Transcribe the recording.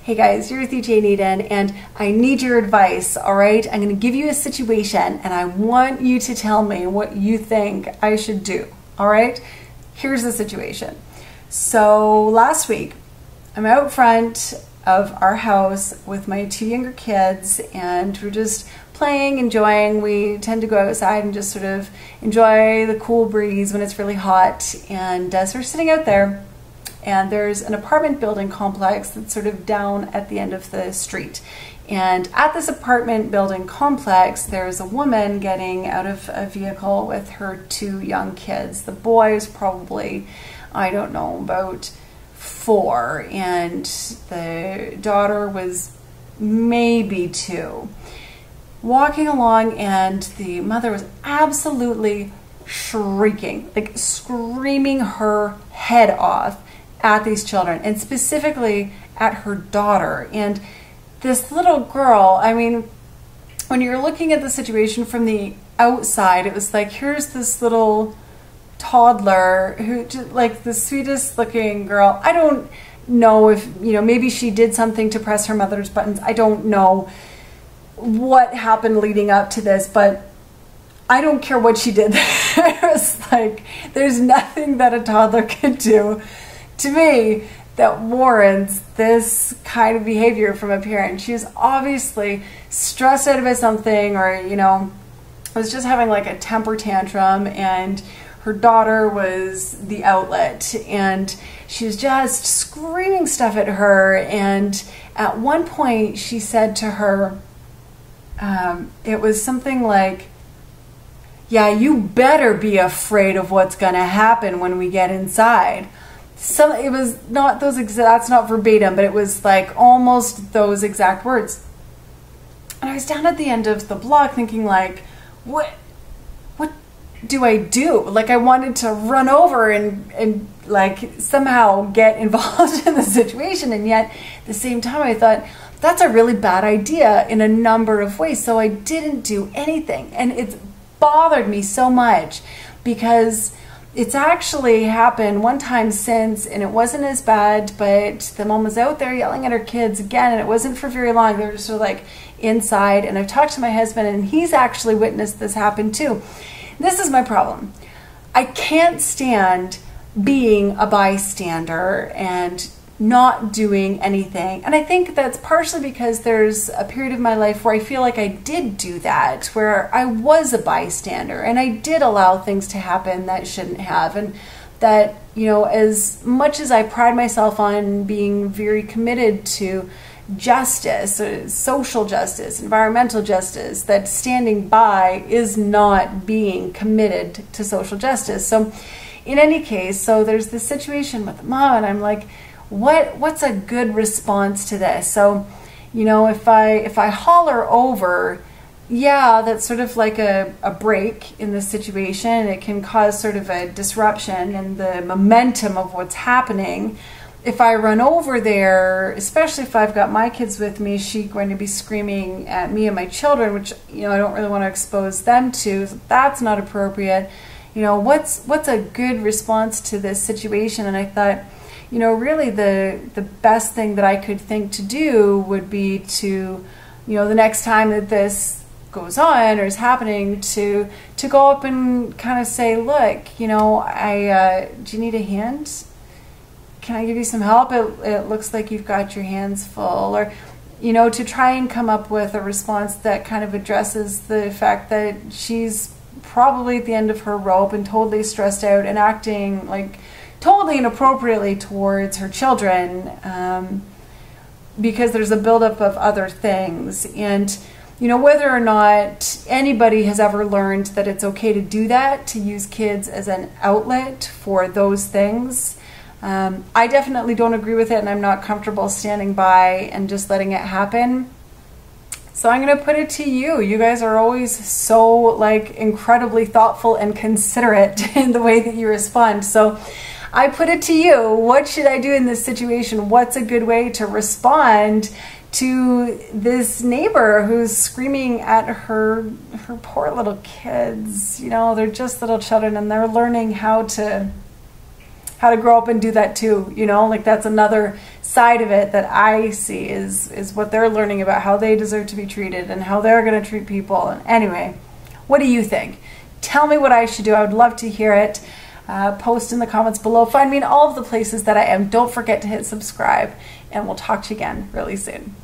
Hey guys, you're with DJ Naden, and I need your advice, all right? I'm gonna give you a situation, and I want you to tell me what you think I should do, all right? Here's the situation. So last week, I'm out front of our house with my two younger kids, and we're just playing, enjoying. We tend to go outside and just sort of enjoy the cool breeze when it's really hot, and so we're sitting out there. And there's an apartment building complex that's sort of down at the end of the street. And at this apartment building complex, there's a woman getting out of a vehicle with her two young kids. The boy is probably, I don't know, about 4, and the daughter was maybe 2. Walking along, and the mother was absolutely shrieking, like screaming her head off at these children, and specifically at her daughter. And this little girl, I mean, when you're looking at the situation from the outside, it was like, here's this little toddler who just, like, the sweetest looking girl. I don't know if, you know, maybe she did something to press her mother's buttons. I don't know what happened leading up to this, but I don't care what she did. It was like, there's nothing that a toddler could do to me that warrants this kind of behavior from a parent. She was obviously stressed out about something, or, you know, was just having like a temper tantrum, and her daughter was the outlet, and she was just screaming stuff at her. And at one point she said to her, it was something like, yeah, you better be afraid of what's gonna happen when we get inside. It was not those that's not verbatim, but it was like almost those exact words. And I was down at the end of the block thinking, like, what do I do? Like, I wanted to run over and like somehow get involved in the situation, and yet at the same time I thought, that's a really bad idea in a number of ways. So I didn't do anything, and it's bothered me so much because it's actually happened one time since, and it wasn't as bad, but the mom was out there yelling at her kids again, and it wasn't for very long. They were just sort of like inside, and I've talked to my husband, and he's actually witnessed this happen too. This is my problem. I can't stand being a bystander and not doing anything. And I think that's partially because there's a period of my life where I feel like I did do that, where I was a bystander and I did allow things to happen that shouldn't have. And that, you know, as much as I pride myself on being very committed to justice, social justice, environmental justice, that standing by is not being committed to social justice. So in any case, so there's this situation with the mom, and I'm like, what's a good response to this? So, you know, if I holler over, yeah, that's sort of like a break in the situation. It can cause sort of a disruption in the momentum of what's happening. If I run over there, especially if I've got my kids with me, she's going to be screaming at me and my children, which, you know, I don't really want to expose them to. So that's not appropriate. You know, what's a good response to this situation? And I thought, you know, really the best thing that I could think to do would be to, you know, the next time that this goes on or is happening, to go up and kind of say, look, you know, do you need a hand? Can I give you some help? It looks like you've got your hands full. Or, you know, to try and come up with a response that kind of addresses the fact that she's probably at the end of her rope and totally stressed out and acting like totally inappropriately towards her children, because there's a buildup of other things. And, you know, whether or not anybody has ever learned that it's okay to do that, to use kids as an outlet for those things, I definitely don't agree with it, and I'm not comfortable standing by and just letting it happen. So I'm going to put it to you. You guys are always so, like, incredibly thoughtful and considerate in the way that you respond. So I put it to you. What should I do in this situation? What's a good way to respond to this neighbor who's screaming at her poor little kids? You know, they're just little children, and they're learning how to how to grow up and do that too, you know, like that's another side of it that I see is what they're learning about how they deserve to be treated and how they're going to treat people. And anyway, what do you think? Tell me what I should do. I would love to hear it. Post in the comments below. Find me in all of the places that I am. Don't forget to hit subscribe, and we'll talk to you again really soon.